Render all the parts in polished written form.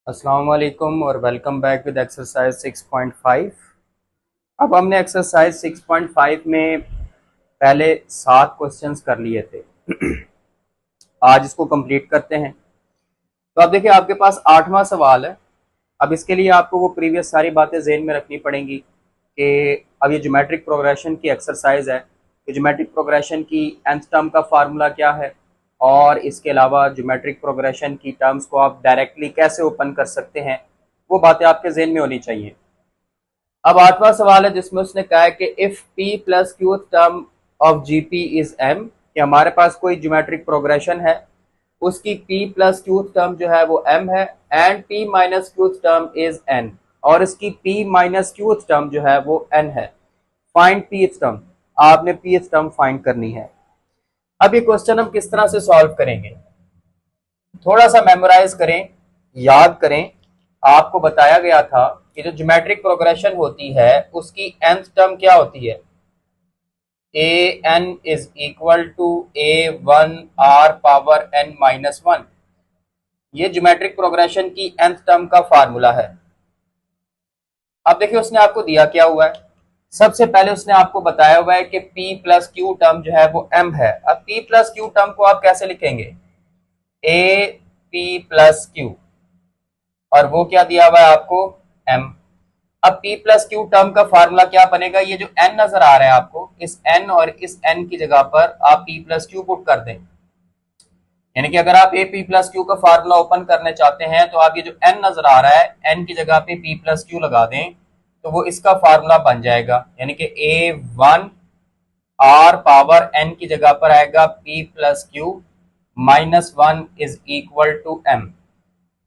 अस्सलाम वालेकुम और वेलकम बैक विद एक्सरसाइज 6.5। अब हमने एक्सरसाइज 6.5 में पहले 7 क्वेश्चंस कर लिए थे। आज इसको कंप्लीट करते हैं। तो अब देखिए, आपके पास 8वां सवाल है। अब इसके लिए आपको वो प्रीवियस सारी बातें ज़हन में रखनी पड़ेंगी कि अब ये ज्योमेट्रिक प्रोग्रेशन की एक्सरसाइज है कि ज्योमेट्रिक प्रोग्रेशन की nth टर्म का फार्मूला क्या है, और इसके अलावा ज्योमेट्रिक प्रोग्रेशन की टर्म्स को आप डायरेक्टली कैसे ओपन कर सकते हैं, वो बातें आपके जहन में होनी चाहिए। अब 8वां सवाल है जिसमें उसने कहा है कि if p plus qth term of GP is m, कि हमारे पास कोई ज्योमेट्रिक प्रोग्रेशन है, उसकी p प्लस क्यूथ टर्म जो है वो m है, and p minus qth term is n, और इसकी p माइनस क्यूथ टर्म जो है वो n है। फाइंड pth टर्म, आपने pth टर्म फाइंड करनी है। अब ये क्वेश्चन हम किस तरह से सॉल्व करेंगे, थोड़ा सा मेमोराइज करें, याद करें। आपको बताया गया था कि जो ज्योमेट्रिक प्रोग्रेशन होती है उसकी nth टर्म क्या होती है, a n is equal to a one are power n minus one. ये ज्योमेट्रिक प्रोग्रेशन की nth टर्म का फार्मूला है। अब देखिए उसने आपको दिया क्या हुआ है। सबसे पहले उसने आपको बताया हुआ है कि p प्लस क्यू टर्म जो है वो m है। अब p प्लस क्यू टर्म को आप कैसे लिखेंगे, ए पी प्लस क्यू, और वो क्या दिया हुआ है आपको, m। अब p प्लस क्यू टर्म का फार्मूला क्या बनेगा, ये जो n नजर आ रहा है आपको, इस n और इस n की जगह पर आप p प्लस क्यू पुट कर दें। यानी कि अगर आप ए पी प्लस क्यू का फार्मूला ओपन करने चाहते हैं तो आप ये जो n नजर आ रहा है, n की जगह पे p प्लस क्यू लगा दें तो वो इसका फार्मूला बन जाएगा। यानी कि A one are power n की जगह पर आएगा p plus Q minus one is equal to m।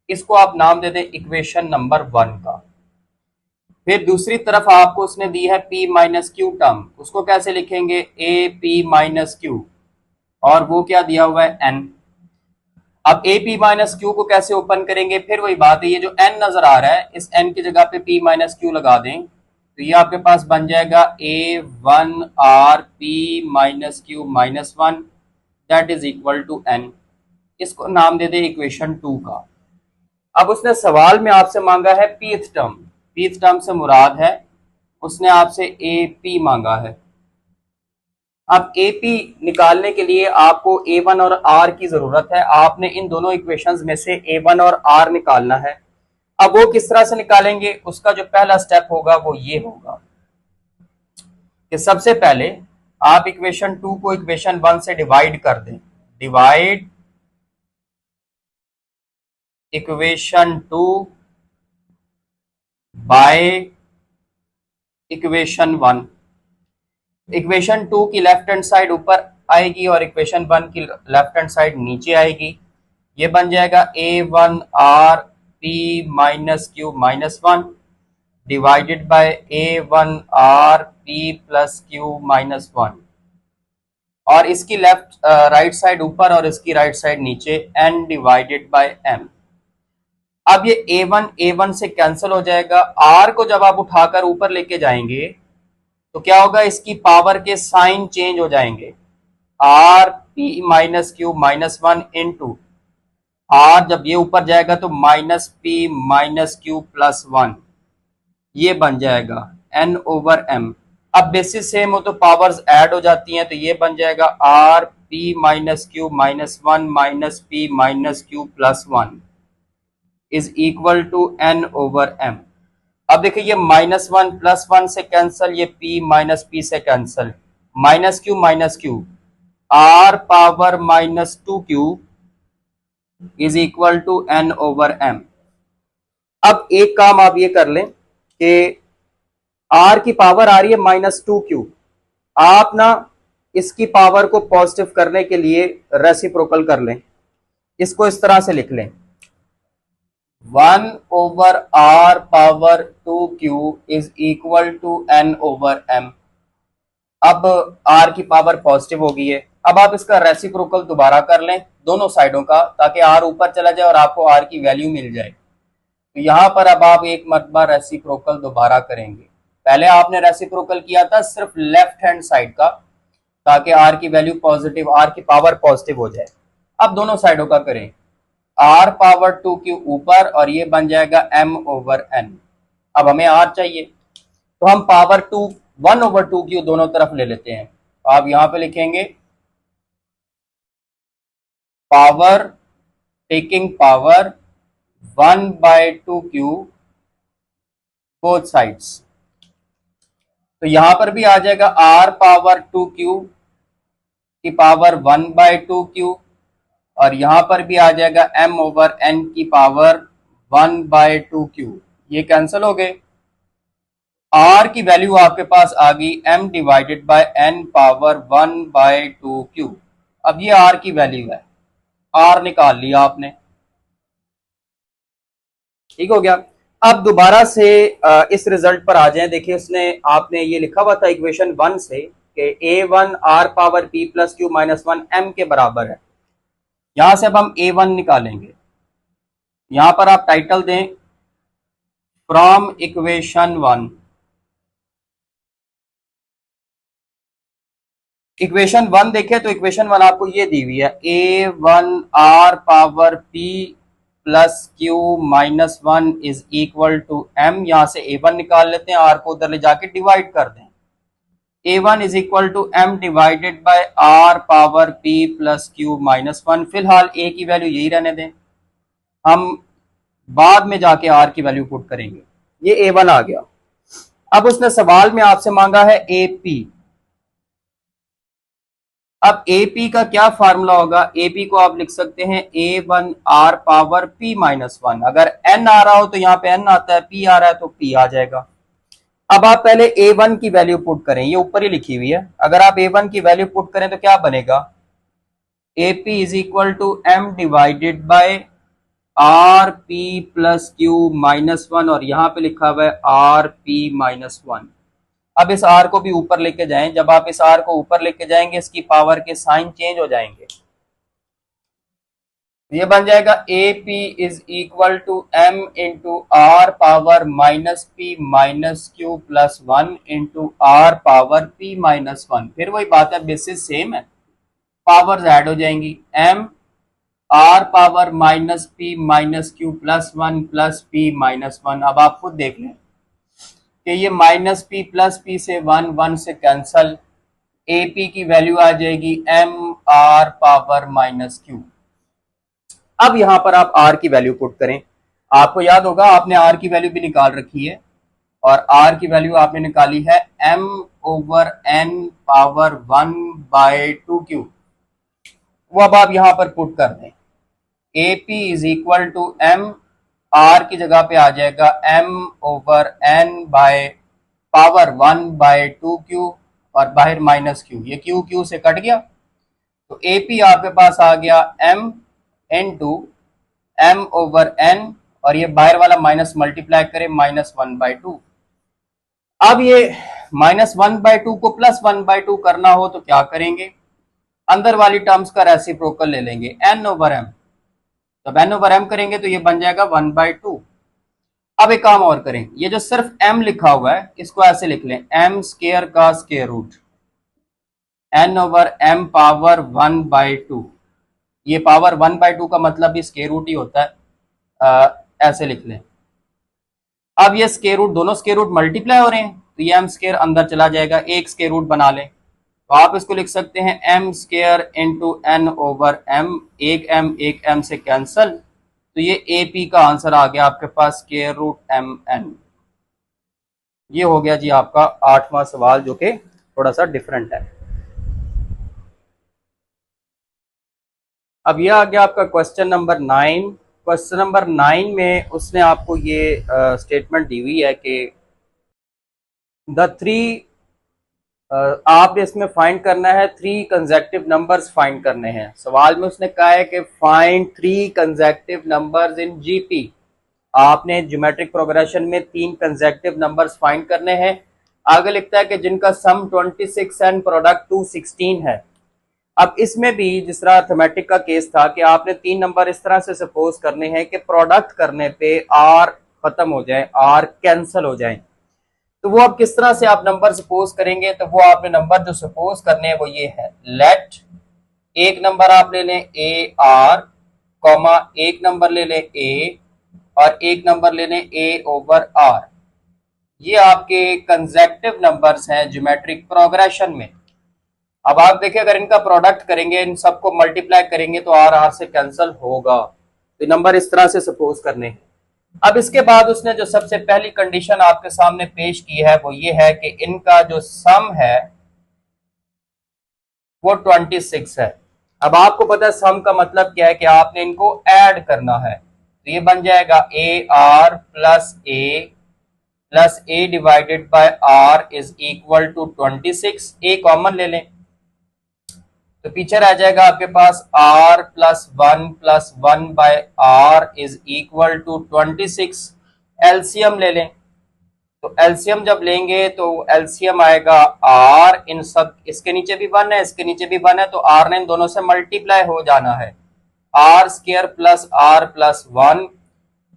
इसको आप नाम दे दें इक्वेशन नंबर 1 का। फिर दूसरी तरफ आपको उसने दी है p माइनस क्यू टर्म, उसको कैसे लिखेंगे, ए पी माइनस क्यू, और वो क्या दिया हुआ है, n। अब ए पी माइनस क्यू को कैसे ओपन करेंगे, फिर वही बात है, ये जो n नजर आ रहा है इस n की जगह पे p माइनस क्यू लगा दें तो ये आपके पास बन जाएगा a one r P minus Q minus one, that is equal to n। इसको नाम दे दे इक्वेशन 2 का। अब उसने सवाल में आपसे मांगा है pth टर्म। pth टर्म से मुराद है उसने आपसे ए पी मांगा है। अब ए पी निकालने के लिए आपको ए वन और आर की जरूरत है। आपने इन दोनों इक्वेशंस में से ए वन और आर निकालना है। अब वो किस तरह से निकालेंगे, उसका जो पहला स्टेप होगा वो ये होगा कि सबसे पहले आप इक्वेशन 2 को इक्वेशन 1 से डिवाइड कर दें। Divide equation 2 by equation 1। Equation 2 की लेफ्ट हैंड साइड ऊपर आएगी और इक्वेशन 1 की लेफ्ट हैंड साइड नीचे आएगी। ये बन जाएगा a one r P minus Q minus one divided by a one r P plus Q minus one, और इसकी लेफ्ट राइट साइड ऊपर और इसकी राइट साइड नीचे, एन डिवाइडेड बाय एम। अब ये ए वन से कैंसिल हो जाएगा। आर को जब आप उठाकर ऊपर लेके जाएंगे तो क्या होगा, इसकी पावर के साइन चेंज हो जाएंगे। R P minus Q minus one into R, जब ये ऊपर जाएगा तो minus P minus Q plus one, ये बन जाएगा एन ओवर एम। अब बेसिस सेम हो तो पावर्स ऐड हो जाती हैं, तो ये बन जाएगा R P minus Q minus one minus P minus Q plus one is equal to N over M. अब देखिए ये माइनस वन प्लस वन से कैंसल, ये p माइनस पी से cancel, minus Q R power minus two Q is equal to N over M. अब एक काम आप ये कर लें कि आर की पावर आ रही है माइनस टू क्यू, आप ना इसकी पावर को पॉजिटिव करने के लिए रेसिप्रोकल कर लें। इसको इस तरह से लिख लें, 1 over R power 2q is equal to n over m। अब r की पावर पॉजिटिव हो गई है। अब आप इसका रेसिप्रोकल दोबारा कर लें दोनों साइडों का, ताकि r ऊपर चला जाए और आपको r की वैल्यू मिल जाए। तो यहां पर अब आप एक मरतबा रेसिप्रोकल दोबारा करेंगे। पहले आपने रेसिप्रोकल किया था सिर्फ लेफ्ट हैंड साइड का, ताकि r की वैल्यू पॉजिटिव, r की पावर पॉजिटिव हो जाए। अब दोनों साइडों का करें। r पावर 2q ऊपर और ये बन जाएगा m ओवर n। अब हमें r चाहिए तो हम पावर 1 ओवर 2q दोनों तरफ ले लेते हैं। आप यहां पे लिखेंगे power taking power 1/2q both sides. तो यहां पर भी आ जाएगा r पावर 2q की पावर 1/2q और यहां पर भी आ जाएगा m ओवर n की पावर 1/2q। ये कैंसिल हो गए। r की वैल्यू आपके पास आ गई m divided bye n power 1/2q। अब ये r की वैल्यू है, r निकाल लिया आपने, ठीक हो गया। अब दोबारा से इस रिजल्ट पर आ जाएं। देखिए उसने आपने ये लिखा हुआ था इक्वेशन 1 से कि a1 r power p plus q minus 1 m के बराबर है। यहां से अब हम a1 निकालेंगे। यहां पर आप टाइटल दें फ्रॉम इक्वेशन 1। इक्वेशन 1 देखें तो इक्वेशन 1 आपको ये दी हुई है a1 r power p plus q minus 1 is equal to m। यहां से a1 निकाल लेते हैं, r को उधर ले जाके डिवाइड कर दें। a1 is equal to m divided by r power p plus q minus 1। फिलहाल a की वैल्यू यही रहने दें, हम बाद में जाके r की वैल्यू पुट करेंगे। ये a1 आ गया। अब उसने सवाल में आपसे मांगा है ap। अब AP का क्या फार्मूला होगा? AP को आप लिख सकते हैं A1 R power P minus 1। अगर N आ रहा हो तो यहाँ पे N आता है, P आ रहा है तो P आ जाएगा। अब आप पहले A1 की वैल्यू पुट करें, ये ऊपर ही लिखी हुई है। अगर आप A1 की वैल्यू पुट करें तो क्या बनेगा? AP is equal to M divided by R P plus Q minus 1 और यहां पे लिखा हुआ है आर पी माइनस 1। अब इस r को भी ऊपर लेके जाएं। जब आप इस r को ऊपर लेके जाएंगे इसकी पावर के साइन चेंज हो जाएंगे। ये बन जाएगा A P is equal to m into R power minus P minus Q plus 1 into R power p minus 1। फिर वही बात है, बेसिस सेम है, पावर्स ऐड हो जाएंगी। m R power minus P minus Q plus 1 plus p minus 1। अब आप खुद देख लें कि ये माइनस पी प्लस पी से 1 से कैंसल, ए पी की वैल्यू आ जाएगी m R power minus Q. अब यहां पर आप r की वैल्यू पुट करें। आपको याद होगा आपने r की वैल्यू भी निकाल रखी है और r की वैल्यू आपने निकाली है m over n power 1/2q। वो अब आप यहां पर पुट कर दें। A P is equal to m, r की जगह पे आ जाएगा m over n by power 1/2q और बाहर माइनस q, ये q q से कट गया तो ए पी आपके पास आ गया m into m over n और ये बाहर वाला माइनस मल्टीप्लाई करें -1/2। अब ये -1/2 को +1/2 करना हो तो क्या करेंगे? अंदर वाली टर्म्स का रेसिप्रोकल ले लेंगे n ओवर m। जब n ओवर m करेंगे तो ये बन जाएगा 1/2। अब एक काम और करें, ये जो सिर्फ m लिखा हुआ है इसको ऐसे लिख लें m स्क्वायर का square root n over m power 1/2। ये पावर 1/2 का मतलब भी स्क्वायर रूट ही होता है, ऐसे लिख लें। अब ये स्क्वायर रूट, दोनों स्क्वायर रूट मल्टीप्लाई हो रहे हैं तो ये m स्क्वायर अंदर चला जाएगा, एक स्क्वायर रूट बना लें तो आप इसको लिख सकते हैं m square into n over m। एक m से कैंसल तो ये ए पी का आंसर आ गया आपके पास स्क्वायर रूट mn। ये हो गया जी आपका 8वां सवाल जो कि थोड़ा सा डिफरेंट है। अब ये आ गया आपका क्वेश्चन नंबर 9। क्वेश्चन नंबर 9 में उसने आपको ये स्टेटमेंट दी हुई है कि द थ्री, आपने इसमें फाइंड करना है 3 कंसेक्टिव नंबर्स फाइंड करने हैं। सवाल में उसने कहा है कि find 3 consecutive numbers in GP. आपने ज्योमेट्रिक प्रोग्रेशन में 3 कंसेक्टिव नंबर्स फाइंड करने हैं। आगे लिखता है कि जिनका सम 26 एंड प्रोडक्ट 216 है। अब इसमें भी जिस तरह अर्थमेटिक का केस था कि आपने 3 नंबर इस तरह से सपोज करने हैं कि प्रोडक्ट करने पे आर खत्म हो जाए, आर कैंसिल हो जाए। तो वो अब किस तरह से आप नंबर सपोज करेंगे? तो वो आपने नंबर जो सपोज करने हैं वो ये है, लेट एक नंबर आप ले लें ए आर कॉमा एक नंबर ले लें ए और एक नंबर ले लें ए ओवर आर। ये आपके कंसेक्टिव नंबर्स हैं ज्योमेट्रिक प्रोग्रेशन में। अब आप देखिए अगर इनका प्रोडक्ट करेंगे, इन सबको मल्टीप्लाई करेंगे तो आर आर से कैंसिल होगा। तो नंबर इस तरह से सपोज करने हैं। अब इसके बाद उसने जो सबसे पहली कंडीशन आपके सामने पेश की है वो ये है कि इनका जो सम है वो 26 है। अब आपको पता है सम का मतलब क्या है कि आपने इनको ऐड करना है। तो ये बन जाएगा a r plus a divided by r is equal to 26। A common ले लें तो पीछे रह जाएगा आपके पास r plus one by r is equal to 26। LCM ले लें तो एलसीएम जब लेंगे तो एलसीएम आएगा r, इन सब इसके नीचे भी 1 है इसके नीचे भी 1 है तो r ने इन दोनों से मल्टीप्लाई हो जाना है। R square plus 1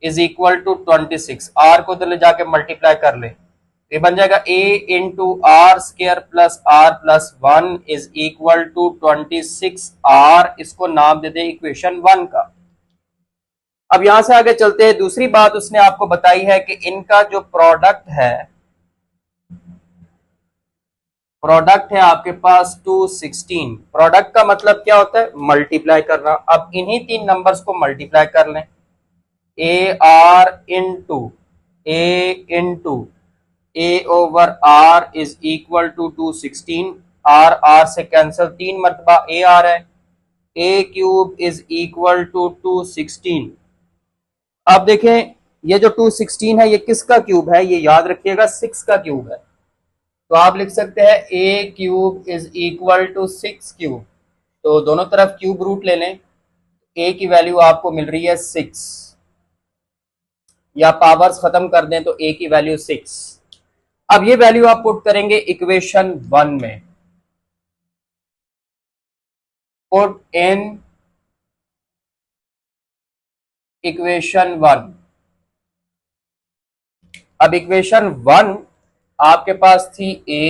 is equal to 26। r को तो ले जाके मल्टीप्लाई कर ले, ये बन जाएगा a into r square plus 1 is equal to 26 r। इसको नाम दे दे इक्वेशन 1 का। अब यहां से आगे चलते हैं। दूसरी बात उसने आपको बताई है कि इनका जो प्रोडक्ट है आपके पास 216। प्रोडक्ट का मतलब क्या होता है? मल्टीप्लाई करना। अब इन्हीं तीन नंबर्स को मल्टीप्लाई कर लें, a r into a over r is equal to 216। R से कैंसिल, 3 मरतबा ए आर है, a cube is equal to 216। अब देखें ये जो 216 है ये किसका क्यूब है? ये याद रखिएगा 6 का क्यूब है। तो आप लिख सकते हैं a cube is equal to 6 cube. तो दोनों तरफ क्यूब रूट ले लें, ए की वैल्यू आपको मिल रही है 6, या पावर्स खत्म कर दें तो ए की वैल्यू 6। अब ये वैल्यू आप पुट करेंगे इक्वेशन 1 में, पुट इन इक्वेशन 1। अब इक्वेशन 1 आपके पास थी a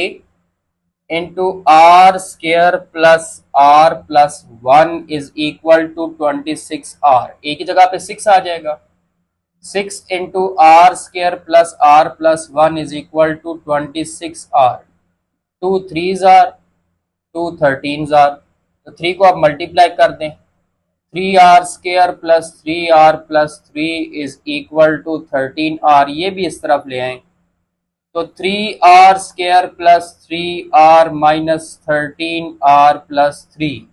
into r square plus 1 is equal to 26 r। A की जगह पे 6 आ जाएगा। 6 into r square plus 1 is equal to 26 r। 2 3s r, 2 13s r, तो 3 को आप मल्टीप्लाई कर दें। 3r square plus 3 is equal to 13r। ये भी इस तरफ ले आए तो 3r square plus 3r minus 13r plus 3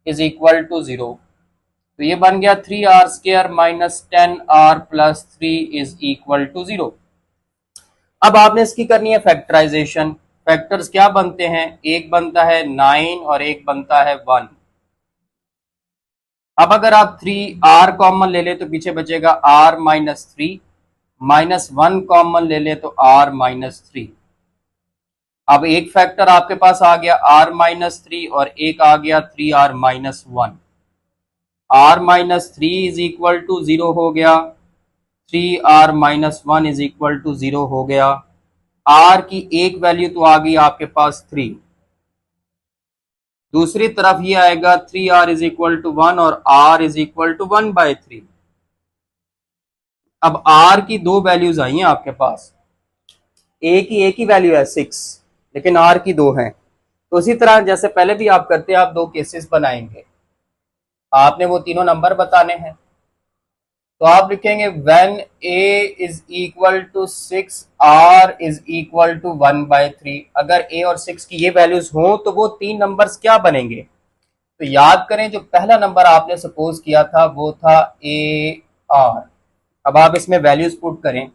is equal to 0। तो ये बन गया 3r square minus 10r plus 3 is equal to 0। अब आपने इसकी करनी है फैक्टराइजेशन। फैक्टर्स क्या बनते हैं? एक बनता है 9 और एक बनता है 1। अब अगर आप 3r कॉमन ले ले तो पीछे बचेगा r माइनस 3, माइनस 1 कॉमन ले ले तो r माइनस 3। अब एक फैक्टर आपके पास आ गया r माइनस 3 और एक आ गया 3r minus 1। r minus 3 is equal to 0 हो गया, 3r minus 1 is equal to 0 हो गया। r की एक वैल्यू तो आ गई आपके पास 3, दूसरी तरफ ये आएगा 3r इज इक्वल टू 1 और r is equal to 1 by 3। अब r की दो वैल्यूज आई हैं आपके पास, a की एक ही वैल्यू है 6 लेकिन r की दो हैं। तो इसी तरह जैसे पहले भी आप करते हैं, आप दो केसेस बनाएंगे, आपने वो तीनों नंबर बताने हैं। तो आप लिखेंगे when a is equal to 6 r is equal to 1 by 3। अगर a और 6 की ये वैल्यूज हों तो वो तीन नंबर्स क्या बनेंगे? तो याद करें जो पहला नंबर आपने सपोज किया था वो था a r। अब आप इसमें वैल्यूज पुट करें,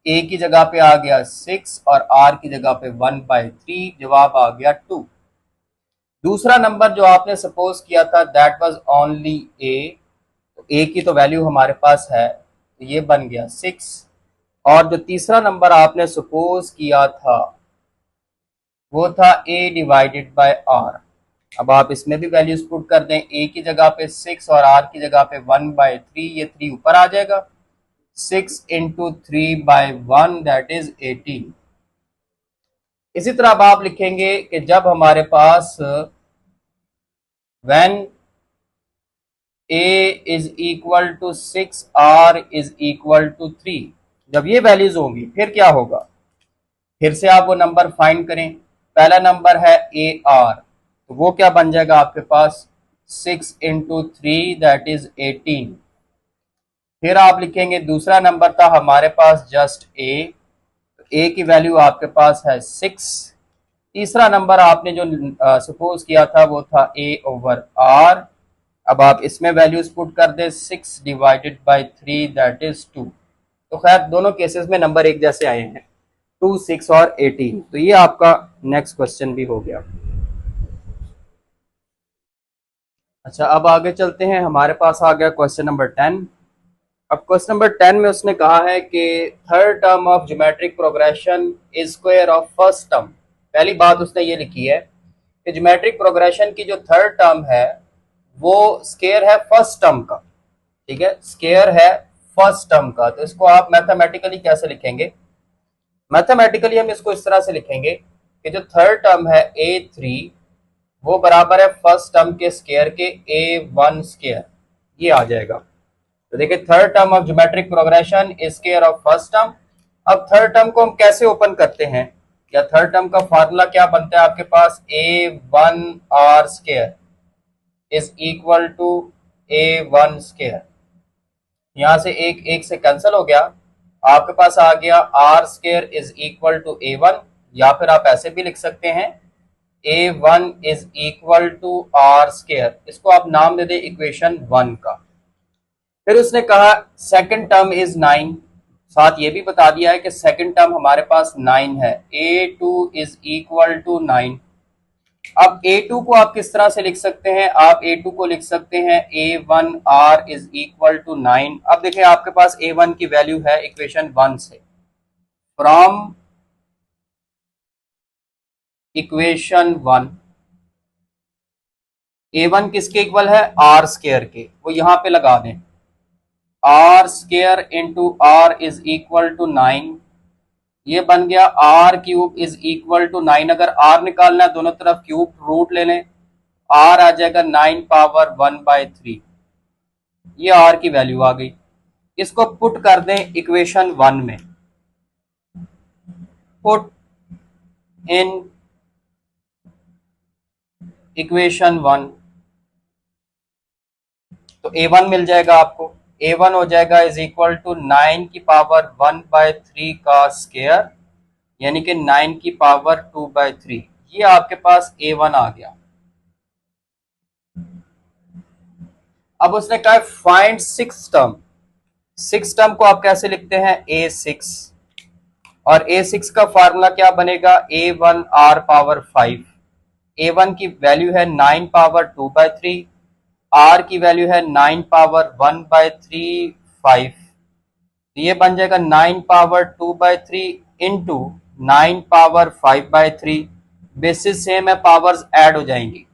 a की जगह पे आ गया 6 और r की जगह पे 1 बाय 3, जवाब आ गया 2। दूसरा नंबर जो आपने सपोज किया था दैट वाज ओनली a, तो a की तो वैल्यू हमारे पास है तो ये बन गया 6। और जो तीसरा नंबर आपने सपोज किया था वो था a डिवाइडेड बाय r। अब आप इसमें भी वैल्यूज पुट कर दें, a की जगह पे 6 और r की जगह पे 1 बाय 3, ये 3 ऊपर आ जाएगा। 6 इंटू 3 बाय 1 दैट इज 18। इसी तरह अब आप लिखेंगे कि जब हमारे पास when a is equal to 6, r is equal to 3, जब ये वैल्यूज होंगी फिर क्या होगा, फिर से आप वो नंबर फाइंड करें। पहला नंबर है ए आर, तो वो क्या बन जाएगा आपके पास 6 इंटू 3 दैट इज 18। फिर आप लिखेंगे दूसरा नंबर था हमारे पास जस्ट ए, ए की वैल्यू आपके पास है 6। तीसरा नंबर आपने जो सपोज किया था वो था ए ओवर आर। अब आप इसमें वैल्यूज पुट कर दे 6 डिवाइडेड बाई 3 दैट इज 2। तो खैर दोनों केसेस में नंबर एक जैसे आए हैं, 2, 6 और 18। तो ये आपका नेक्स्ट क्वेश्चन भी हो गया। अच्छा, अब आगे चलते हैं, हमारे पास आ गया क्वेश्चन नंबर 10। अब क्वेश्चन नंबर 10 में उसने कहा है कि third term of geometric progression is square of first term. पहली बात उसने ये लिखी है कि ज्योमेट्रिक प्रोग्रेशन की जो थर्ड टर्म है वो स्क्वायर है फर्स्ट टर्म का। ठीक है, स्क्वायर है फर्स्ट टर्म का। तो इसको आप मैथमेटिकली कैसे लिखेंगे, मैथमेटिकली हम इसको इस तरह से लिखेंगे कि जो थर्ड टर्म है a3 वो बराबर है फर्स्ट टर्म के स्क्वायर के a1 स्क्वायर, ये आ जाएगा। तो देखिए third term of geometric progression is square of first term. अब थर्ड टर्म को हम कैसे ओपन करते हैं, या थर्ड टर्म का फार्मूला क्या बनता है आपके पास, a1 r square is equal to a1 square. यहां से एक एक से कैंसिल हो गया, आपके पास आ गया r square is equal to a1, या फिर आप ऐसे भी लिख सकते हैं a1 is equal to r square. इसको आप नाम दे दे इक्वेशन 1 का। फिर उसने कहा सेकंड टर्म इज 9, साथ ये भी बता दिया है कि सेकंड टर्म हमारे पास 9 है, a2 इज इक्वल टू 9। अब a2 को आप किस तरह से लिख सकते हैं, आप a2 को लिख सकते हैं a1 r is equal to 9। अब देखिए आपके पास a1 की वैल्यू है इक्वेशन 1 से, फ्रॉम इक्वेशन 1 a1 किसके इक्वल है, r स्क्वायर के, वो यहां पे लगा दें, r square into r is equal to 9। ये बन गया r cube is equal to 9। अगर आर निकालना है दोनों तरफ क्यूब रूट ले लें, आर आ जाएगा 9 पावर 1/3। ये आर की वैल्यू आ गई। इसको पुट कर दें इक्वेशन 1 में, पुट इन इक्वेशन 1, तो a1 मिल जाएगा आपको। a1 हो जाएगा इज इक्वल टू 9 की पावर 1/3 का स्क्वायर, यानी कि 9 की पावर 2/3। ये आपके पास a1 आ गया। अब उसने कहा find six term. Six term को आप कैसे लिखते हैं, a6, और a6 का फार्मूला क्या बनेगा, a1 r पावर 5। a1 की वैल्यू है 9 पावर 2/3, r की वैल्यू है 9 पावर 1/3 5। ये बन जाएगा 9 power 2/3 into 9 power 5/3। Basis same है, पावर्स ऐड हो जाएंगी।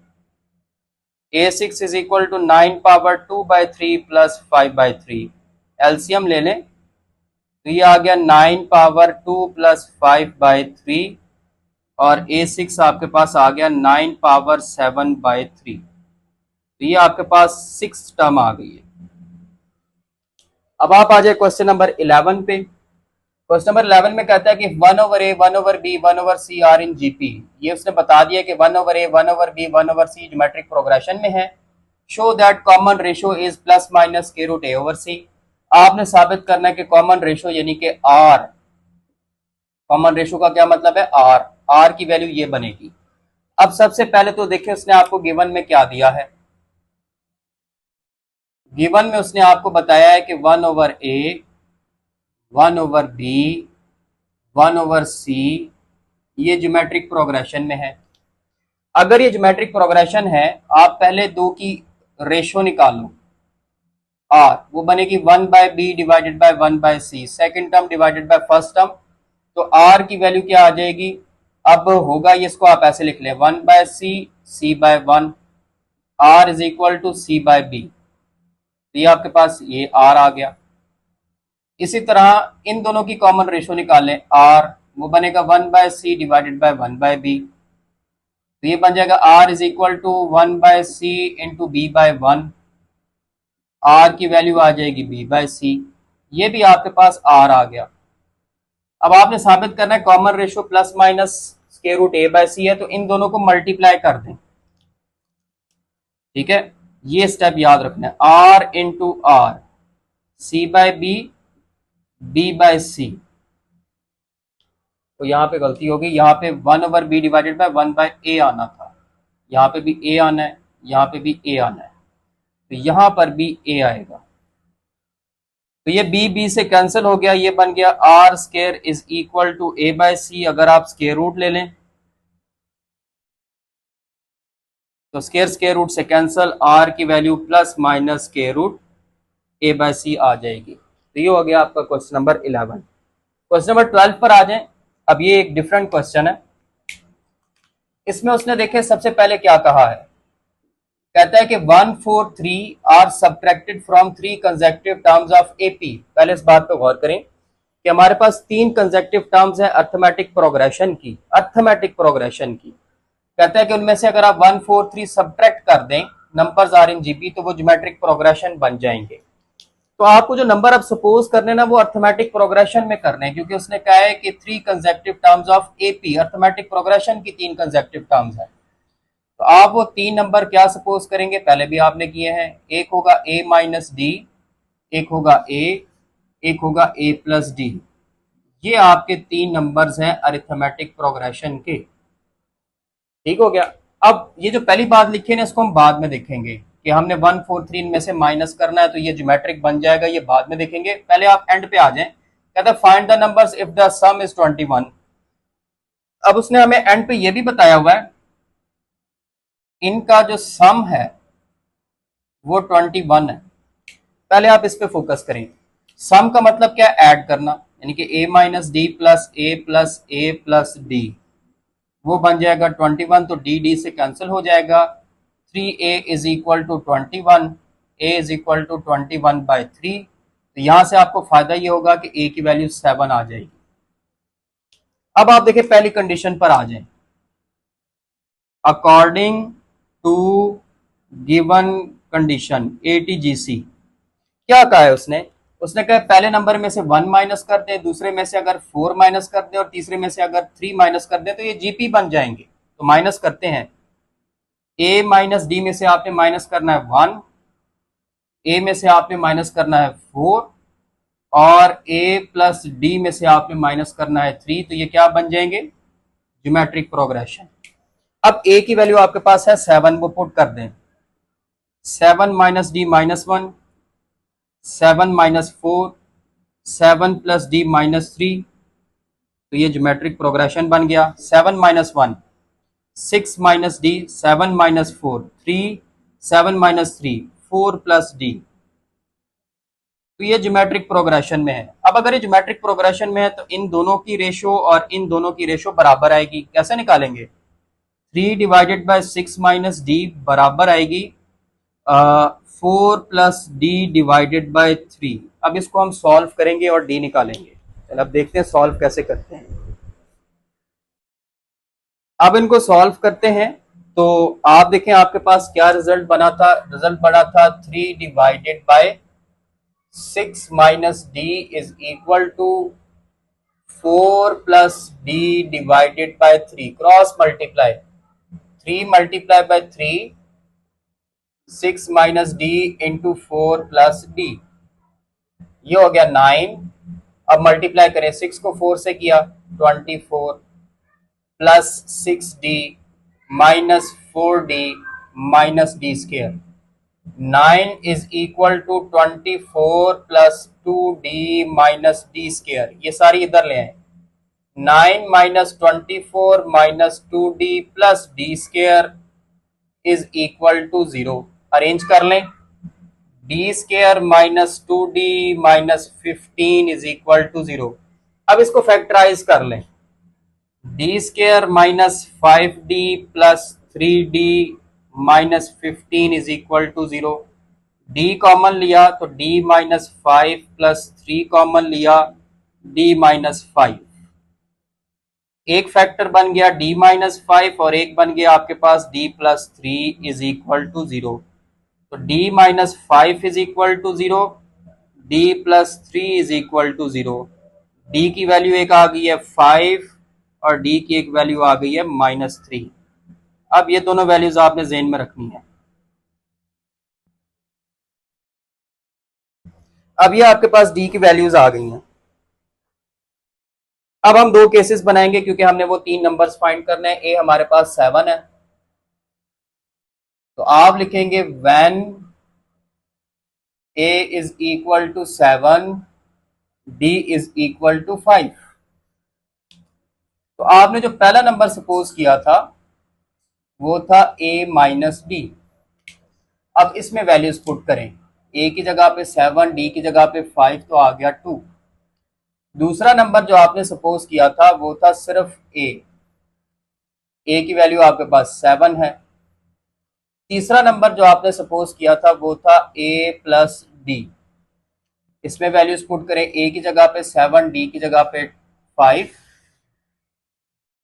a6 is equal to 9 power 2/3 plus 5/3, LCM ले लें तो ये आ गया 9 पावर 2 प्लस 5/3, और a6 आपके पास आ गया 9 पावर 7/3। तो ये आपके पास 6 टर्म आ गई है। अब आप आ जाए क्वेश्चन नंबर 11 पे। क्वेश्चन नंबर 11 में कहता है कि 1/a 1/b 1/c are in GP. ये उसने बता दिया कि 1/a 1/b 1/c geometric progression में है। Show that common ratio is plus minus के रूट a ओवर c। आपने साबित करना है कि कॉमन रेशो यानी कि r, कॉमन रेशो का क्या मतलब है, r की वैल्यू ये बनेगी। अब सबसे पहले तो देखिए उसने आपको गिवन में क्या दिया है। गिवन में उसने आपको बताया है कि 1/a 1/b 1/c ये ज्योमेट्रिक प्रोग्रेशन में है। अगर ये ज्योमेट्रिक प्रोग्रेशन है, आप पहले दो की रेशो निकालो, r वो बनेगी 1/b divided by 1/c, second term divided by first term. तो r की वैल्यू क्या आ जाएगी, अब होगा ये, इसको आप ऐसे लिख ले 1/c c/1, r is equal to c/b। तो ये आपके पास ये r आ गया। इसी तरह इन दोनों की कॉमन रेशो निकालें, r वो बनेगा 1/c डिवाइडेड बाय 1/b। तो ये बन जाएगा r is equal to 1/c into b/1। R की वैल्यू आ जाएगी बी बाय सी, ये भी आपके पास आर आ गया। अब आपने साबित करना है common ratio plus minus square root a by c है, तो इन दोनों को मल्टीप्लाई कर दें। ठीक है, ये स्टेप याद रखना है, r into r, c by b, b by c. तो यहां पे गलती होगी, यहां पे 1/b डिवाइडेड बाय 1/a आना था, यहां पे भी a आना है, यहां पे भी a आना है, तो यहां पर भी a आएगा। तो ये b b से कैंसिल हो गया, ये बन गया r square is equal to a by c. अगर आप स्क्वायर रूट ले लें तो स्क्वायर रूट से कैंसिल, आर की value plus minus square root a by c आ जाएगी। तो ये हो गया आपका क्वेश्चन नंबर 11। क्वेश्चन नंबर 12 पर आ जाएं। अब ये एक डिफरेंट क्वेश्चन है, इसमें उसने देखे सबसे पहले क्या कहा है, कहता है कि 1 4 3 are subtracted from 3 consecutive terms of AP. पहले इस बात पर गौर करें कि हमारे पास 3 कंसेक्यूटिव टर्म्स है अर्थमेटिक प्रोग्रेशन की, अर्थमेटिक प्रोग्रेशन की। कहता है कि उनमें से अगर आप 1 4 3 सब्ट्रैक्ट कर दें, नंबर्स आर इन जीपी, तो वो ज्योमेट्रिक प्रोग्रेशन बन जाएंगे। तो आपको जो नंबर अब सपोज करने ना वो अर्थमेटिक प्रोग्रेशन में करने हैं, क्योंकि उसने कहा है कि 3 consecutive terms of AP, arithmetic progression की 3 कंसेक्यूटिव टर्म्स है। तो आप वो 3 नंबर क्या सपोज करेंगे, पहले भी आपने किए हैं, एक होगा a माइनस डी, एक होगा a, एक होगा a प्लस डी। ये आपके 3 नंबर्स हैं अरिथमेटिक प्रोग्रेशन के। ठीक हो गया। अब ये जो पहली बात लिखी है ना, इसको हम बाद में देखेंगे कि हमने 1 4 3 इनमें से माइनस करना है, तो ये ज्योमेट्रिक बन जाएगा, ये बाद में देखेंगे। पहले आप एंड पे आ जाएं, कहता है find the numbers if the some is 21। अब उसने हमें एंड पे ये भी बताया हुआ है इनका जो सम है वो 21 है। पहले आप इस पे फोकस करें। सम का मतलब क्या, ऐड करना, यानी कि a minus d plus A plus A plus D, वो बन जाएगा 21। तो डी डी से कैंसिल हो जाएगा। 3a is equal to 21, a is equal to 21/3। तो यहां से आपको फायदा ये होगा कि a की वैल्यू 7 आ जाएगी। अब आप देखिए पहली कंडीशन पर आ जाएं, according to given condition ATGC। क्या कहा है उसने, उसने कहा पहले नंबर में से 1 माइनस कर दें, दूसरे में से अगर 4 माइनस कर दें और तीसरे में से अगर 3 माइनस कर दें तो ये जीपी बन जाएंगे। तो माइनस करते हैं, a माइनस डी में से आपने माइनस करना है 1, a में से आपने माइनस करना है 4 और a प्लस डी में से आपने माइनस करना है 3। तो ये क्या बन जाएंगे, ज्योमेट्रिक प्रोग्रेशन। अब a की वैल्यू आपके पास है 7, वो पुट कर दें, 7 minus d minus 1, 7 minus 4, 7 plus D minus 3। तो ये ज्योमेट्रिक प्रोग्रेशन बन गया। 7 minus 1 6 minus D, 7 minus 4 3, 7 minus 3 4 plus d. तो ये ज्योमेट्रिक प्रोग्रेशन में है। अब अगर ये ज्योमेट्रिक प्रोग्रेशन में है तो इन दोनों की रेशो और इन दोनों की रेशो बराबर आएगी। कैसे निकालेंगे, 3 डिवाइडेड बाय 6 माइनस डी बराबर आएगी 4 प्लस डी डिवाइडेड बाय 3। अब इसको हम सॉल्व करेंगे और डी निकालेंगे। चलो अब देखते हैं सॉल्व कैसे करते हैं। अब इनको सॉल्व करते हैं तो आप देखें आपके पास क्या रिजल्ट बना था, रिजल्ट बना था 3 divided by 6 minus d is equal to 4 plus d divided by 3। Cross multiply, 3 multiply by 3, 6 minus d into 4 plus d, ये हो गया 9। अब मल्टीप्लाई करें, 6 को 4 से किया 24 plus 6d minus 4d minus d square. 9 is equal to 24 plus 2d minus d square. ये सारी इधर ले आए, 9 minus 24 minus 2d plus d square is equal to 0। Arrange कर लें, d square minus 2d minus 15 is equal to 0। अब इसको factorise कर लें, d square minus 5d plus 3d minus 15 is equal to 0। D common लिया तो d minus 5 plus 3 common लिया, d minus 5। एक फैक्टर बन गया d माइनस 5 और एक बन गया आपके पास d plus 3 is equal to 0। तो d minus 5 is equal to 0, d plus 3 is equal to 0। d की वैल्यू एक आ गई है 5 और d की एक वैल्यू आ गई है -3। अब ये दोनों वैल्यूज आपने ज़हन में रखनी है। अब ये आपके पास d की वैल्यूज आ गई हैं। अब हम दो केसेस बनाएंगे क्योंकि हमने वो तीन नंबर्स फाइंड करने हैं। ए हमारे पास 7 है, तो आप लिखेंगे when a is equal to 7, d is equal to 5। तो आपने जो पहला नंबर सपोज किया था वो था a माइनस डी। अब इसमें वैल्यूज पुट करें, a की जगह पे 7, d की जगह पे 5, तो आ गया 2। दूसरा नंबर जो आपने सपोज किया था वो था सिर्फ a की वैल्यू आपके पास 7 है। तीसरा नंबर जो आपने सपोज किया था वो था a प्लस डी। इसमें वैल्यूज पुट करें, a की जगह पे 7, d की जगह पे 5,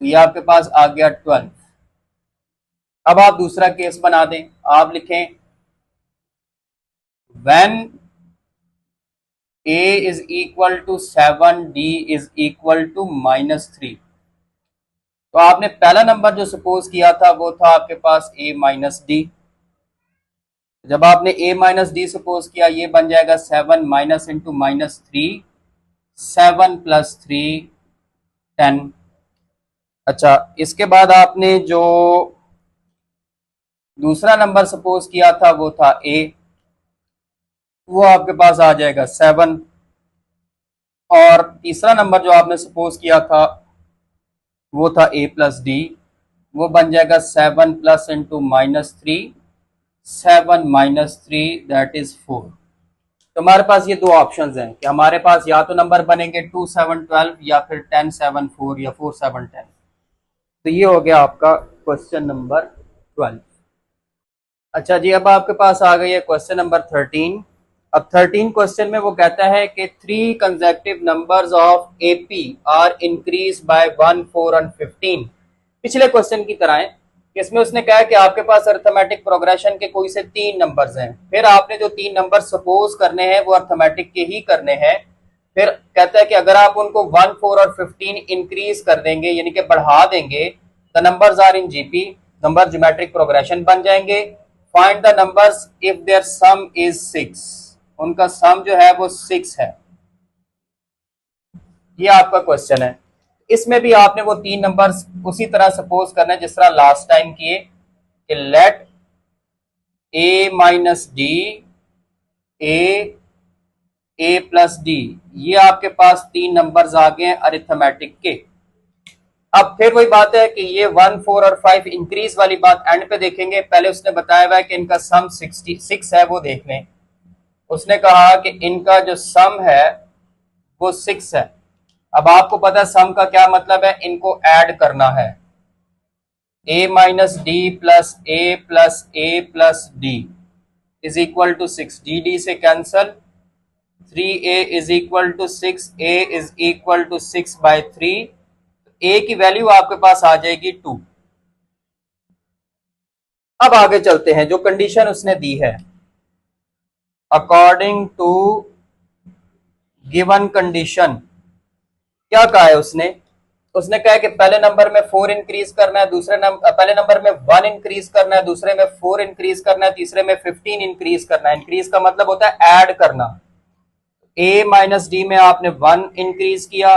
तो ये आपके पास आ गया 12। अब आप दूसरा केस बना दें, आप लिखें when a is equal to 7, d is equal to -3। तो आपने पहला नंबर जो सपोज किया था वो था आपके पास a माइनस डी। जब आपने a माइनस डी सपोज किया, ये बन जाएगा 7 माइनस इंटू -3, 7 प्लस 3 10। अच्छा, इसके बाद आपने जो दूसरा नंबर सपोज किया था वो था a, वो आपके पास आ जाएगा 7। और तीसरा नंबर जो आपने सपोज किया था वो था a प्लस डी, वो बन जाएगा 7 प्लस इंटू -3, 7 -3 दैट इज 4। तो हमारे पास ये दो ऑप्शंस हैं कि हमारे पास या तो नंबर बनेंगे 2 7 12 या फिर 10 7 4 या 4 7 10। तो ये हो गया आपका क्वेश्चन नंबर 12। अच्छा जी, अब आपके पास आ गई है क्वेश्चन नंबर 13। अब 13 क्वेश्चन में वो कहता है कि 3 consecutive numbers of AP are increase by 1 4 और 15। पिछले क्वेश्चन की तरह है, इसमें उसने कहा कि आपके पास अर्थमेटिक प्रोग्रेशन के कोई से 3 नंबर्स हैं, फिर आपने जो 3 नंबर सपोज करने हैं वो अर्थमेटिक के ही करने हैं। फिर कहता है कि अगर आप उनको 1 4 और 15 इंक्रीज कर देंगे, यानी कि बढ़ा देंगे, the numbers are in GP, number geometric progression बन जाएंगे। Find the numbers if their sum is 6, उनका सम जो है वो 6 है। ये आपका क्वेश्चन है। इसमें भी आपने वो 3 नंबर्स उसी तरह सपोज करना है जिस तरह लास्ट टाइम किए कि let a minus d a plus d, ये आपके पास 3 नंबर्स आ गए हैं अरिथमेटिक के। अब फिर वही बात है कि ये 1 4 और 5 इंक्रीज वाली बात एंड पे देखेंगे। पहले उसने बताया हुआ है कि इनका सम 66 है, वो देख लें। उसने कहा कि इनका जो सम है वो 6 है। अब आपको पता है सम का क्या मतलब है, इनको ऐड करना है। a minus d plus a plus d is equal to 6, d से cancel, 3a is equal to 6, a is equal to 6 by 3, a की वैल्यू आपके पास आ जाएगी 2। अब आगे चलते हैं, जो कंडीशन उसने दी है अकॉर्डिंग टू गिवन कंडीशन, क्या कहा है उसने कहा है कि पहले नंबर में 4 इंक्रीज करना है, दूसरे नंबर पहले नंबर में 1 इंक्रीज करना है, दूसरे में 4 इंक्रीज करना है, तीसरे में 15 इंक्रीज करना है। इंक्रीज का मतलब होता है ऐड करना। a माइनस डी में आपने 1 इंक्रीज किया,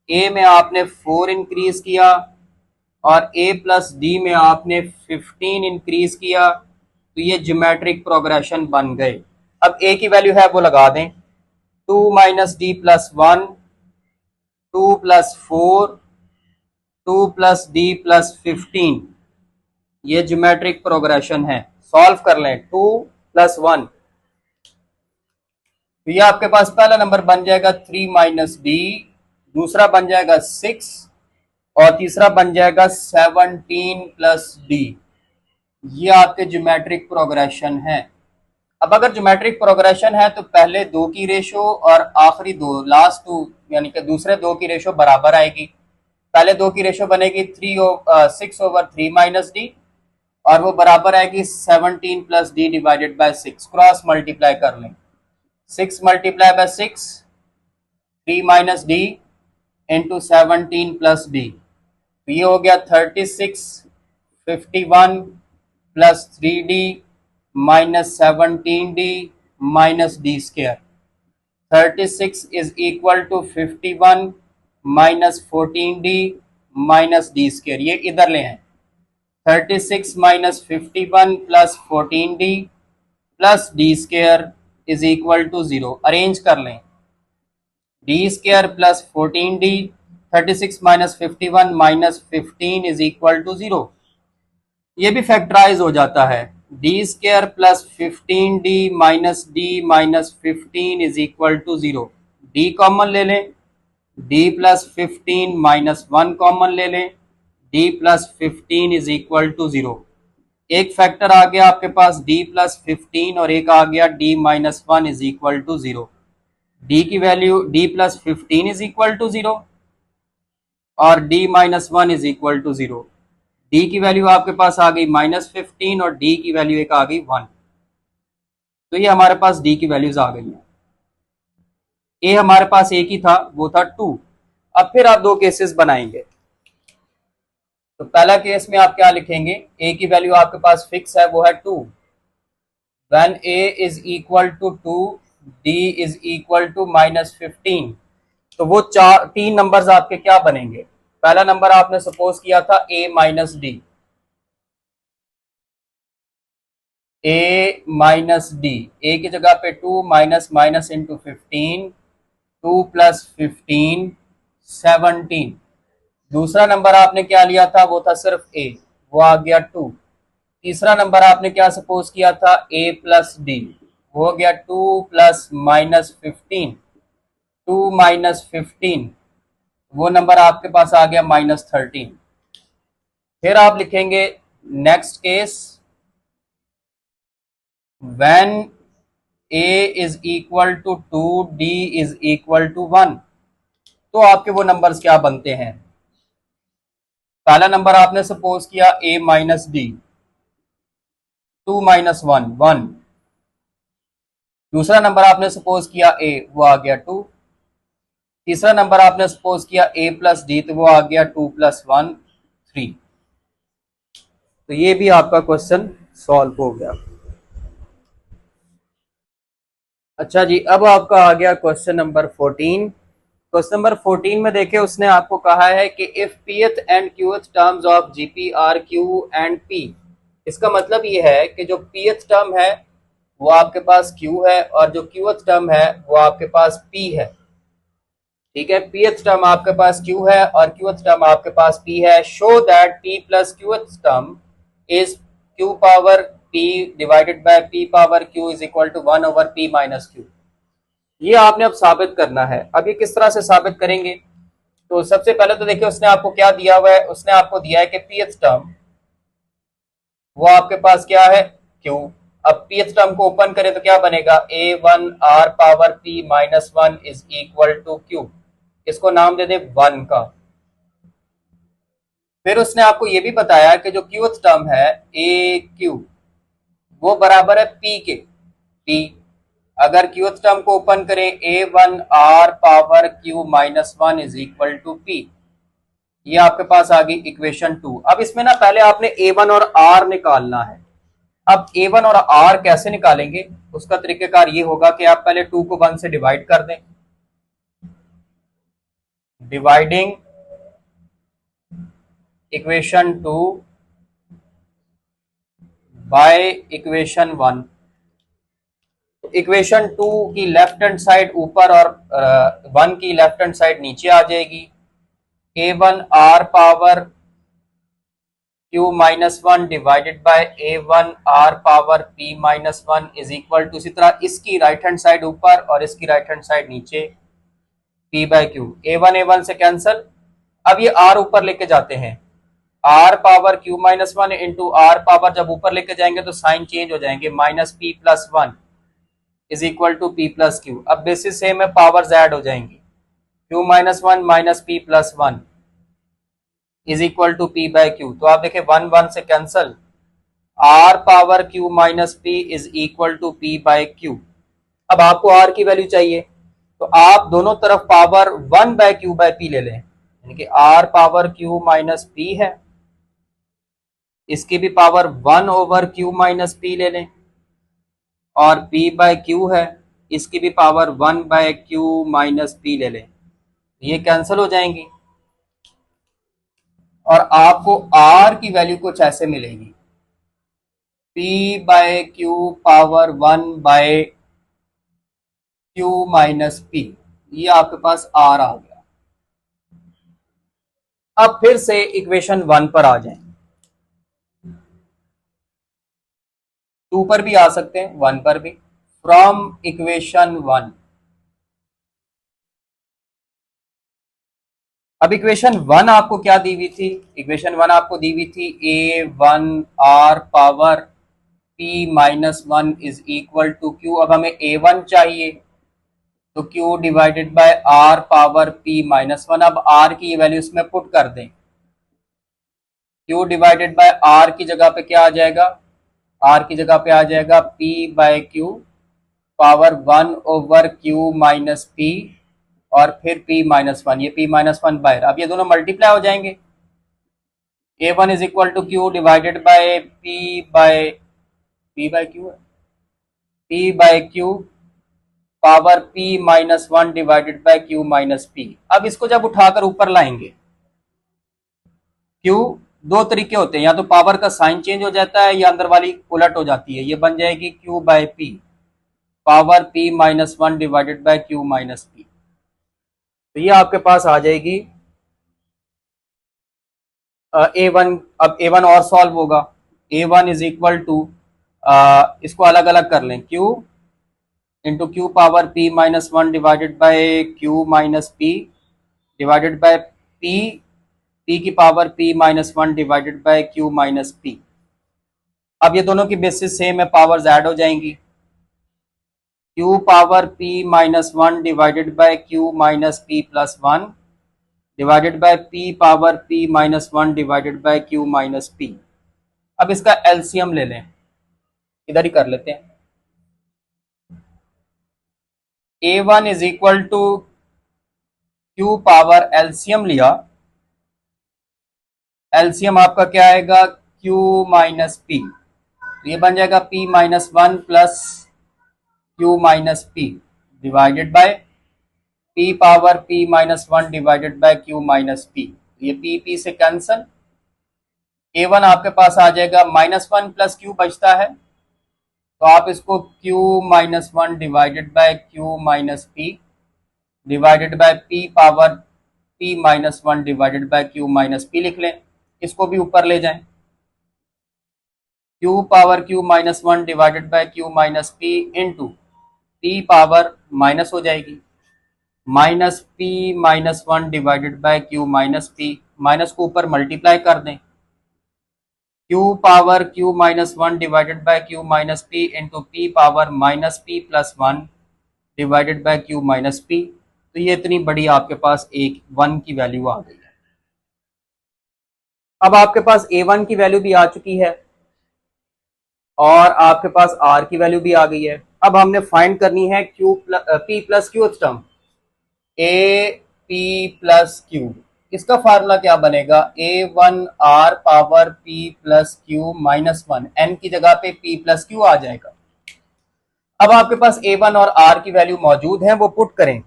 a में आपने 4 इंक्रीज किया और a प्लस डी में आपने 15 इंक्रीज किया, तो ये ज्योमेट्रिक प्रोग्रेशन बन गए। अब a की वैल्यू है वो लगा दें, 2 minus d plus 1, 2 plus 4, 2 plus D plus 15, ये ज्योमेट्रिक प्रोग्रेशन है। सॉल्व कर लें, 2 प्लस 1, तो ये आपके पास पहला नंबर बन जाएगा 3 माइनस डी, दूसरा बन जाएगा 6 और तीसरा बन जाएगा 17 प्लस डी। ये आपके ज्योमेट्रिक प्रोग्रेशन है। अब अगर ज्योमेट्रिक प्रोग्रेशन है तो पहले 2 की रेशो और आखिरी 2, लास्ट 2 यानी कि दूसरे 2 की रेशो बराबर आएगी। पहले 2 की रेशो बनेगी 6 ओवर 3 माइनस डी और वो बराबर है कि 17 plus d divided by 6, cross multiply कर लें, 6 multiply by 6, 3 minus d into 17 plus d, तो ये हो गया 36, 51 plus 3d minus 17d minus d square, 36 is equal to 51 minus 14d minus d square, ये इधर ले हैं, 36 minus 51 plus 14d plus d square is equal to 0, arrange कर लें, d square plus 14d, 36 minus 51 minus 15 is equal to 0, ये भी factorise हो जाता है, d square plus 15d minus d minus 15 is equal to 0, d common ले लें, d plus 15 minus 1 common ले लें, d plus 15 is equal to 0, एक फैक्टर आ गया आपके पास d प्लस 15 और एक आ गया d minus 1 is equal to 0, d की value d plus 15 is equal to 0 और d minus 1 is equal to 0, d की वैल्यू आपके पास आ गई माइनस 15 और d की वैल्यू एक आ गई 1, तो ये हमारे पास d की वैल्यूज आ गई हैं, a हमारे पास एक ही था, वो था 2, अब फिर आप दो केसेस बनाएंगे, तो पहला केस में आप क्या लिखेंगे, a की वैल्यू आपके पास फिक्स है, वो है 2, when a is equal to 2 d is equal to minus 15, तो वो तीन नंबर्स आपके क्या बनेंगे, पहला नंबर आपने सपोज किया था a minus d, a minus d, a की जगह पे 2 माइनस माइनस इंटू 15, 2 प्लस 15 17, दूसरा नंबर आपने क्या लिया था, वो था सिर्फ a, वो आ गया 2, तीसरा नंबर आपने क्या सपोज किया था, a प्लस डी, वो हो गया 2 प्लस माइनस 15, 2 माइनस 15, वो नंबर आपके पास आ गया माइनस 13, फिर आप लिखेंगे next case, when a is equal to 2 d is equal to 1, तो आपके वो नंबर्स क्या बनते हैं, पहला नंबर आपने सपोज किया a माइनस डी, 2 माइनस 1 1, दूसरा नंबर आपने सपोज किया a, वो आ गया 2, तीसरा नंबर आपने सपोज किया a प्लस डी, तो वो आ गया 2 प्लस 1 3, तो ये भी आपका क्वेश्चन सॉल्व हो गया। अच्छा जी, अब आपका आ गया क्वेश्चन नंबर 14, क्वेश्चन नंबर 14 में देखे उसने आपको कहा है कि if pth and qth terms of GP are q and p, इसका मतलब ये है कि जो पीएथ टर्म है वो आपके पास क्यू है और जो क्यूएथ टर्म है वो आपके पास पी है, ठीक है, पीएथ टर्म आपके पास क्यू है और क्यूएथ टर्म आपके पास पी है, show that p plus qth term is q power p divided by p power q is equal to 1 over p minus q, ये आपने अब साबित करना है। अब ये किस तरह से साबित करेंगे, तो सबसे पहले तो देखिए उसने आपको क्या दिया हुआ है, उसने आपको दिया है कि पीएथ टर्म वो आपके पास क्या है, क्यू, अब पीएथ टर्म को ओपन करें तो क्या बनेगा, a1 r power p minus 1 is equal to q, इसको नाम दे दे 1 का, फिर उसने आपको ये भी बताया कि जो क्यूथ टर्म है ए क्यू वो बराबर है पी के, पी, अगर क्यूथ टर्म को ओपन करें a1 r power q minus 1 is equal to p, ये आपके पास आ गई इक्वेशन 2। अब इसमें ना पहले आपने a1 और r निकालना है, अब a1 और r कैसे निकालेंगे, उसका तरीकेकार ये होगा कि आप पहले 2 को 1 से डिवाइड कर दें, dividing equation 2 by equation 1, equation 2 की लेफ्ट हैंड साइड ऊपर और 1 की लेफ्ट हैंड साइड नीचे आ जाएगी, a1 r power q minus 1 divided by a1 r power p minus 1 is equal to, इसी तरह इसकी राइट हैंड साइड ऊपर और इसकी राइट हैंड साइड नीचे, p बाय q, a1 से कैंसल, अब ये r ऊपर लेके जाते हैं, r power q minus 1 into r power जब ऊपर लेके जाएंगे तो साइन चेंज हो जाएंगे, minus p plus 1 is equal to p plus q, अब बेसिस सेम है, पावर्स ऐड हो जाएंगी, q minus 1 minus p plus 1 is equal to p by q, तो आप देखें 1 1 से cancel, r power q minus p is equal to p by q. अब आपको आर की वैल्यू चाहिए तो आप दोनों तरफ पावर 1/q/p ले लें, यानी कि r power q minus p है, इसकी भी पावर 1/q-p ले लें, और p बाय क्यू है, इसकी भी पावर 1/q-p ले लें, ये कैंसिल हो जाएंगी और आपको r की वैल्यू कुछ ऐसे मिलेगी, p bye Q power 1/q-p, ये आपके पास r आ गया। अब फिर से इक्वेशन 1 पर आ जाएं, 2 पर भी आ सकते हैं, 1 पर भी। फ्रॉम इक्वेशन 1, अब इक्वेशन 1 आपको क्या दी हुई थी? इक्वेशन 1 आपको दी हुई थी a1 r power p minus 1 is equal to q। अब हमें a1 चाहिए तो q divided by r power p minus 1। अब r की वैल्यू इसमें पुट कर दें, q डिवाइडेड बाय r की जगह पे क्या आ जाएगा? r की जगह पे आ जाएगा p by q power 1/q minus p और फिर p माइनस 1, ये p माइनस 1 बाहर, अब ये दोनों मल्टीप्लाई हो जाएंगे। a1 is equal to q divided by p by q है, p by q power p minus 1 divided by q minus p। अब इसको जब उठाकर ऊपर लाएंगे, q दो तरीके होते हैं, या तो पावर का साइन चेंज हो जाता है या अंदर वाली उलट हो जाती है, ये बन जाएगी q by p power p minus 1 divided by q minus p। तो ये आपके पास आ जाएगी a1। अब a1 और सॉल्व होगा, a1 इज इक्वल टू, इसको अलग अलग कर लें, q into Q power p minus 1 divided by q minus p divided by p की power p minus 1 divided by q minus p। अब ये दोनों की बेसिस सेम है, पावर्स ऐड हो जाएंगी, q power p minus 1 divided by q minus p plus 1 divided by p power p minus 1 divided by q minus p। अब इसका LCM ले लें, इधर ही कर लेते हैं, a1 is equal to q power, LCM लिया, एलसीएम आपका क्या आएगा? q माइनस p, तो ये बन जाएगा p minus 1 plus q minus p divided by p power p minus 1 divided by q minus p। ये p से कैंसल, a1 आपके पास आ जाएगा माइनस 1 प्लस q बचता है, तो आप इसको q minus 1 divided by q minus p divided by p power p minus 1 divided by q minus p लिख लें, इसको भी ऊपर ले जाएं, q power q minus 1 divided by q minus p into p power minus हो जाएगी, minus p minus 1 divided by q minus p, minus को ऊपर मल्टीप्लाई कर दें, q power q minus 1 divided by q minus p into p power minus p plus 1 divided by q minus p। तो ये इतनी बड़ी आपके पास एक 1 की वैल्यू आ गई है। अब आपके पास a1 की वैल्यू भी आ चुकी है और आपके पास r की वैल्यू भी आ गई है। अब हमने फाइंड करनी है p प्लस क्यू टर्म, ए पी प्लस क्यू, इसका फार्मूला क्या बनेगा? a1 r power p plus Q minus 1, n की जगह पे p प्लस क्यू आ जाएगा। अब आपके पास a1 और r की वैल्यू मौजूद है, वो पुट करें,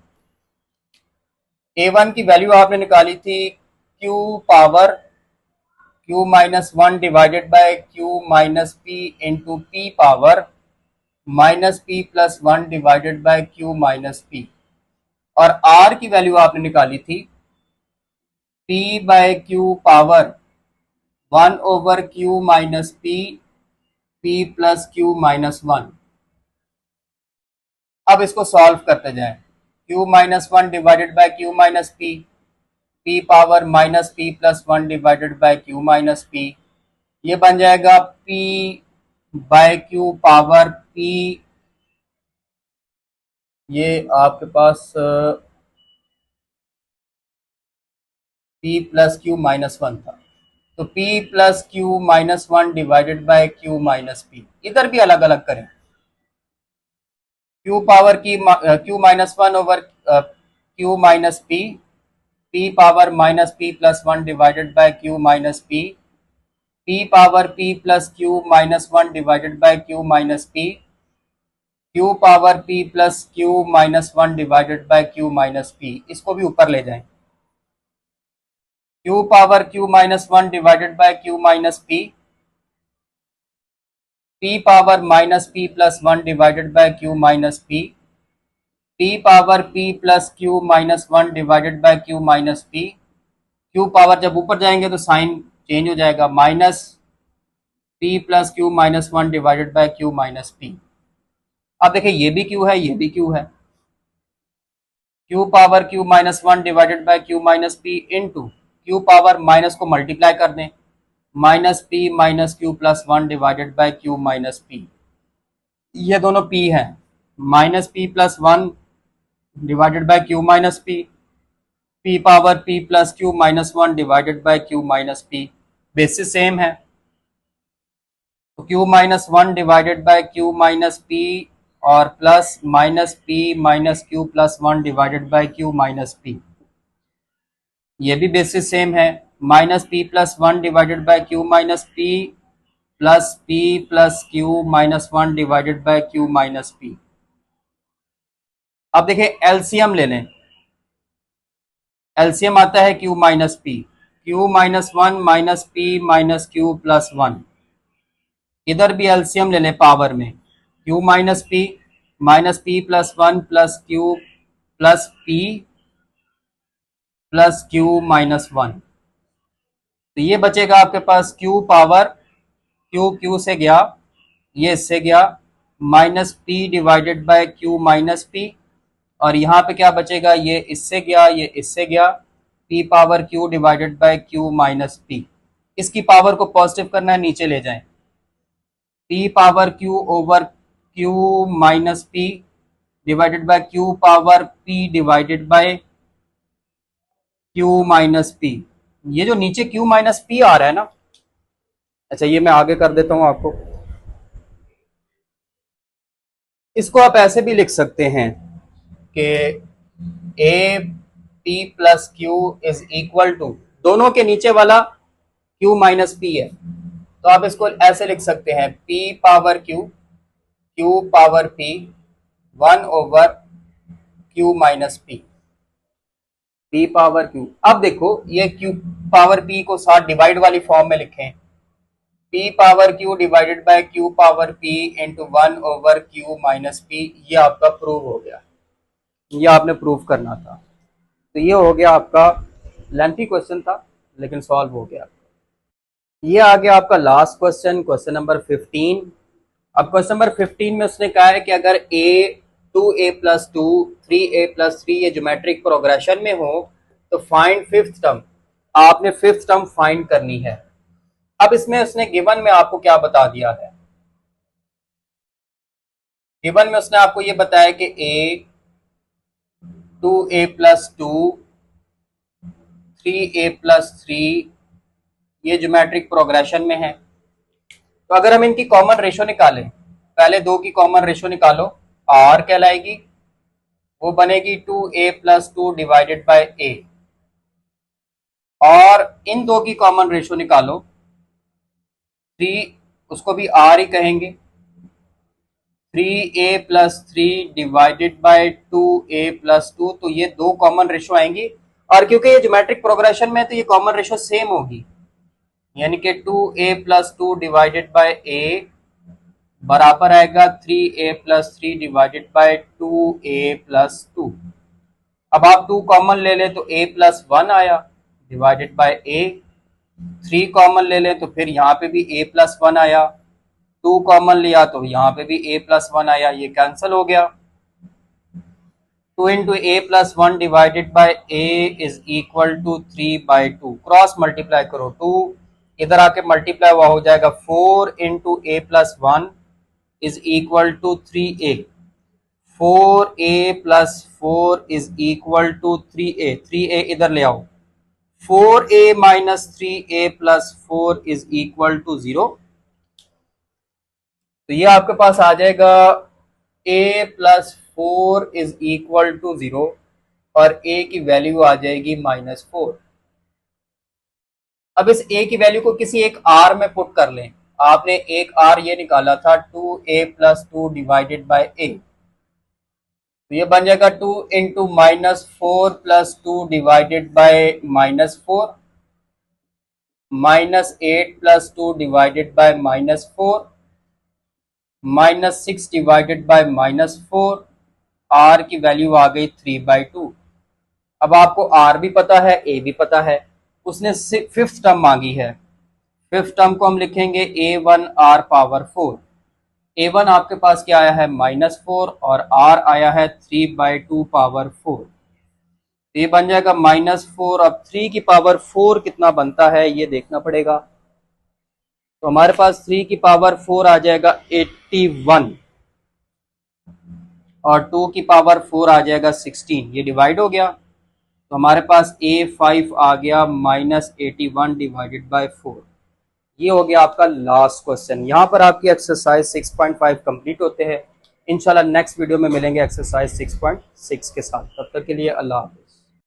a1 की वैल्यू आपने निकाली थी q power q minus 1 divided by q minus p into p power minus p plus 1 divided by q minus p, और r की वैल्यू आपने निकाली थी p by q power 1/q minus p plus q minus 1। अब इसको solve करते जाएं, q minus 1 divided by q minus p power minus p plus 1 divided by q minus p, ये बन जाएगा p by q power p, ये आपके पास p plus q minus 1 था, तो p plus Q minus one divided bye Q minus P, इधर भी अलग अलग करें, क्यू पावर की Q minus one over Q minus P power minus P plus one divided bye Q minus P power p plus Q minus one divided bye Q minus Q power p plus Q minus one divided bye Q minus P, इसको भी ऊपर ले जाएं, Q power q minus one divided bye Q minus P power minus P plus one divided bye Q minus P power p plus Q minus one divided bye Q minus Q power जब ऊपर जाएंगे तो sign change हो जाएगा, minus p plus Q minus one divided bye Q minus P. अब देखिए ये भी क्यू है, ये भी क्यू है, Q power q minus one divided bye Q minus P into Q power minus को मल्टीप्लाई कर दें, minus P minus Q plus one divided bye Q minus P, ये दोनों p है, minus P plus one divided bye Q minus P power p plus Q minus one divided bye Q minus P, basis same है, तो Q minus one divided bye Q minus P और plus minus P minus Q plus one divided bye Q minus P, ये भी basis same है, minus P plus one divided bye Q minus P plus Q minus one divided bye Q minus P. अब देखिए LCM ले लें, LCM आता है Q minus P, Q minus one minus P minus Q plus one, इधर भी LCM ले लें पावर में, Q minus P plus one plus Q plus P plus Q minus one, तो ये बचेगा आपके पास क्यू पावर क्यू से गया, ये इससे गया, minus P divided bye Q minus P, और यहाँ पे क्या बचेगा, ये इससे गया, ये इससे गया, p power q divided by q minus P, इसकी पावर को पॉजिटिव करना है, नीचे ले जाएं, p power q over q minus P divided by q power p divided by q minus P, ये जो नीचे q माइनस पी आ रहा है ना, अच्छा ये मैं आगे कर देता हूं आपको, इसको आप ऐसे भी लिख सकते हैं कि A P plus Q is equal to, दोनों के नीचे वाला क्यू माइनस पी है, तो आप इसको ऐसे लिख सकते हैं, p power Q power p one over q minus p power q। अब देखो ये q पावर p को साथ डिवाइड वाली फॉर्म में लिखें, p power q divided by q power p into one over q minus p, ये आपका प्रूव हो गया, ये आपने प्रूव करना था, तो ये हो गया आपका, लेंथी क्वेश्चन था लेकिन सॉल्व हो गया। ये आ गया आपका लास्ट क्वेश्चन, क्वेश्चन नंबर 15। अब क्वेश्चन नंबर 15 में उसने कहा है कि अगर a 2a plus 2 3a plus 3 ये ज्योमेट्रिक प्रोग्रेशन में हो तो फाइंड फिफ्थ टर्म, आपने फिफ्थ टर्म फाइंड करनी है। अब इसमें उसने गिवन में आपको क्या बता दिया है, गिवन में उसने आपको ये बताया कि a 2a plus 2 3a plus 3 ये ज्योमेट्रिक प्रोग्रेशन में है, तो अगर हम इनकी कॉमन रेशो निकालें, पहले दो की कॉमन रेशो निकालो, r कहलाएगी, वो बनेगी 2a plus 2 divided by a, और इन दो की कॉमन रेशो निकालो 3, उसको भी r ही कहेंगे, 3a plus 3 divided bye 2a plus 2, तो ये दो कॉमन रेशो आएंगी, और क्योंकि ये ज्योमेट्रिक प्रोग्रेशन में तो ये कॉमन रेशो सेम होगी, यानी कि 2a plus 2 divided by a बराबर आएगा 3a plus 3 divided bye 2a plus 2। अब आप 2 कॉमन ले लें तो a प्लस 1 आया डिवाइडेड बाय a, 3 कॉमन ले लें तो फिर यहाँ पे भी a प्लस 1 आया, 2 कॉमन लिया तो यहाँ पे भी a प्लस 1 आया, ये कैंसिल हो गया, 2 into a plus 1 divided by a is equal to 3 by 2, cross multiply करो, 2 इधर आके मल्टीप्लाई हुआ हो जाएगा, 4 into a plus 1 is equal to 3a, 4a plus 4 is equal to 3a, 3a इधर ले आओ, 4a minus 3a plus 4 is equal to 0। तो ये आपके पास आ जाएगा a plus 4 is equal to 0 और a की वैल्यू आ जाएगी -4। अब इस a की वैल्यू को किसी एक r में पुट कर लें। आपने एक r ये निकाला था 2a plus 2 divided by a, तो ये बन जाएगा 2 into -4 plus 2 divided by -4 -8 plus 2 divided by -4 -6 divided by -4। r की वैल्यू आ गई 3/2। अब आपको r भी पता है, a भी पता है, उसने फिफ्थ टर्म मांगी है। फिफ्थ टर्म को हम लिखेंगे a1 r पावर 4। a1 आपके पास क्या आया है -4 और r आया है 3/2 पावर 4। ये बन जाएगा -4। अब 3 की पावर 4 कितना बनता है ये देखना पड़ेगा। तो हमारे पास 3 की पावर 4 आ जाएगा 81 और 2 की पावर 4 आ जाएगा 16। ये डिवाइड हो गया तो हमारे पास a5 आ गया -81 डिवाइडेड बाय 4। ये हो गया आपका लास्ट क्वेश्चन। यहाँ पर आपकी एक्सरसाइज 6.5 कंप्लीट होते हैं। इंशाल्लाह नेक्स्ट वीडियो में मिलेंगे एक्सरसाइज 6.6 के साथ। तब तक के लिए अल्लाह हाफ़िज़।